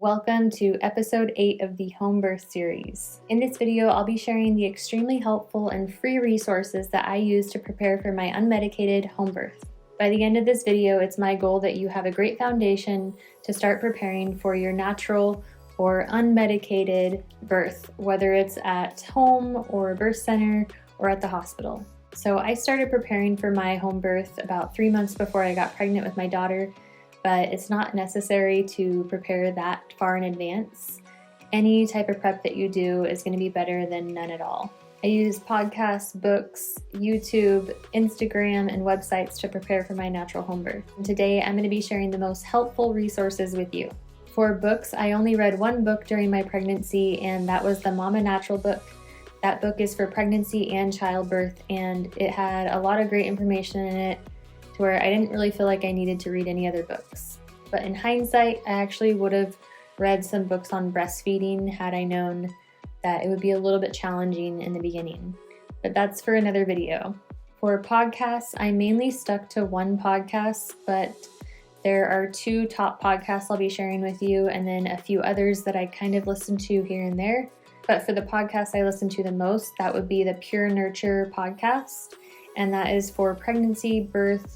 Welcome to episode 8 of the home birth series. In this video, I'll be sharing the extremely helpful and free resources that I use to prepare for my unmedicated home birth. By the end of this video, it's my goal that you have a great foundation to start preparing for your natural or unmedicated birth, whether it's at home or a birth center or at the hospital. So I started preparing for my home birth about 3 months before I got pregnant with my daughter, but it's not necessary to prepare that far in advance. Any type of prep that you do is going to be better than none at all. I use podcasts, books, YouTube, Instagram, and websites to prepare for my natural home birth. And today I'm going to be sharing the most helpful resources with you. For books, I only read one book during my pregnancy, and that was the Mama Natural book. That book is for pregnancy and childbirth, and it had a lot of great information in it where I didn't really feel like I needed to read any other books. But in hindsight, I actually would have read some books on breastfeeding had I known that it would be a little bit challenging in the beginning. But that's for another video. For podcasts, I mainly stuck to one podcast, but there are 2 top podcasts I'll be sharing with you, and then a few others that I kind of listen to here and there. But for the podcast I listen to the most, that would be the Pure Nurture podcast, and that is for pregnancy, birth,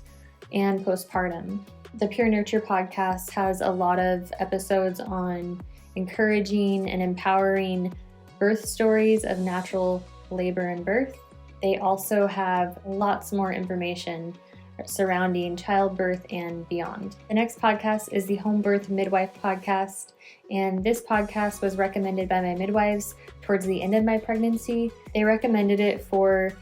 and postpartum. The Pure Nurture podcast has a lot of episodes on encouraging and empowering birth stories of natural labor and birth. They also have lots more information surrounding childbirth and beyond. The next podcast is the Home Birth Midwife podcast, and this podcast was recommended by my midwives towards the end of my pregnancy. They recommended it for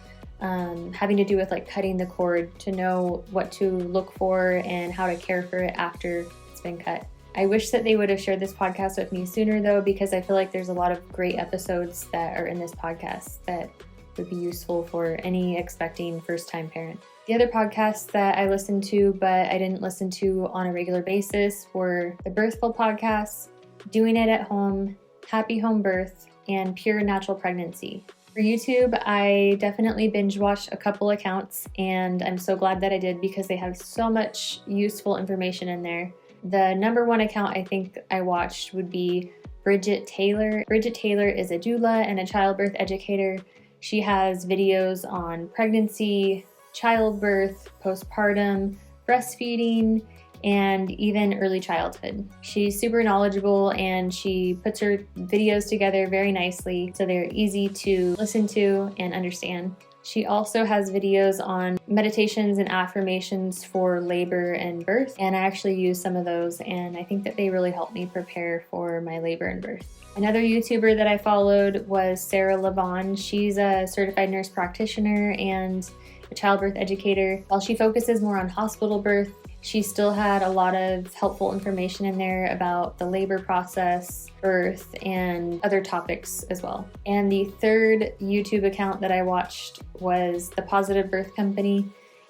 having to do with like cutting the cord, to know what to look for and how to care for it after it's been cut. I wish that they would have shared this podcast with me sooner though, because I feel like there's a lot of great episodes that are in this podcast that would be useful for any expecting first-time parent. The other podcasts that I listened to but I didn't listen to on a regular basis were the Birthful podcasts, Doing It at Home, Happy Home Birth, and Pure Natural Pregnancy. For YouTube, I definitely binge watched a couple accounts, and I'm so glad that I did because they have so much useful information in there. The number one account I think I watched would be Bridget Taylor. Bridget Taylor is a doula and a childbirth educator. She has videos on pregnancy, childbirth, postpartum, breastfeeding, and even early childhood. She's super knowledgeable and she puts her videos together very nicely so they're easy to listen to and understand. She also has videos on meditations and affirmations for labor and birth, and I actually use some of those, and I think that they really help me prepare for my labor and birth. Another YouTuber that I followed was Sarah Levon. She's a certified nurse practitioner and a childbirth educator. While she focuses more on hospital birth, she still had a lot of helpful information in there about the labor process, birth, and other topics as well. And the third YouTube account that I watched was the Positive Birth Company,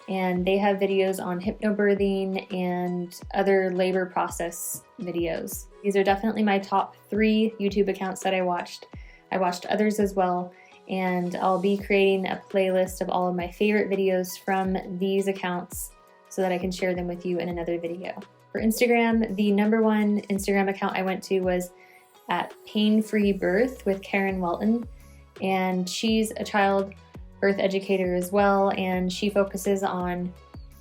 and they have videos on hypnobirthing and other labor process videos. These are definitely my top 3 YouTube accounts that I watched. I watched others as well, and I'll be creating a playlist of all of my favorite videos from these accounts so that I can share them with you in another video. For Instagram, the number 1 Instagram account I went to was at Pain Free Birth with Karen Welton, and she's a child birth educator as well, and she focuses on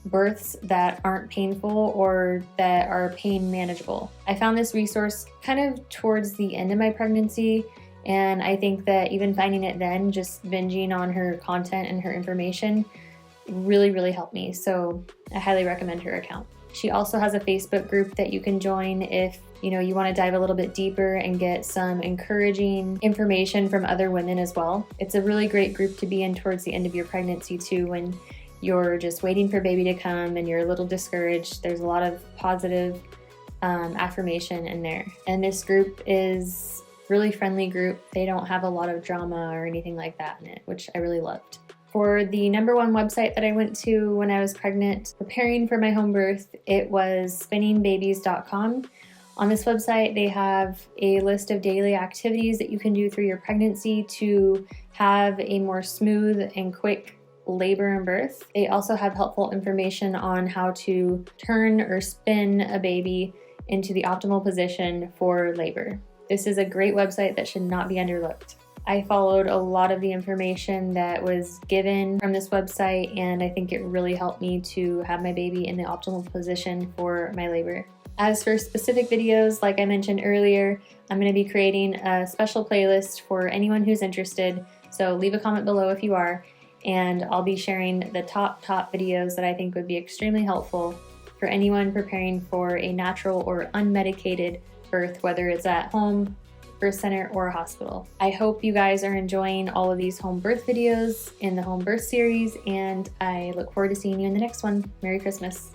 births that aren't painful or that are pain manageable. I found this resource kind of towards the end of my pregnancy, and I think that even finding it then, just binging on her content and her information, really helped me. So I highly recommend her account. She also has a Facebook group that you can join if you want to dive a little bit deeper and get some encouraging information from other women as well. It's a really great group to be in towards the end of your pregnancy too, when you're just waiting for baby to come and you're a little discouraged. There's a lot of positive affirmation in there. And this group is really friendly group. They don't have a lot of drama or anything like that in it, which I really loved. For the number 1 website that I went to when I was pregnant, preparing for my home birth, it was spinningbabies.com. On this website, they have a list of daily activities that you can do through your pregnancy to have a more smooth and quick labor and birth. They also have helpful information on how to turn or spin a baby into the optimal position for labor. This is a great website that should not be underlooked. I followed a lot of the information that was given from this website, and I think it really helped me to have my baby in the optimal position for my labor. As for specific videos, like I mentioned earlier, I'm going to be creating a special playlist for anyone who's interested, so leave a comment below if you are, and I'll be sharing the top videos that I think would be extremely helpful for anyone preparing for a natural or unmedicated birth, whether it's at home, birth center, or a hospital. I hope you guys are enjoying all of these home birth videos in the home birth series, and I look forward to seeing you in the next one. Merry Christmas.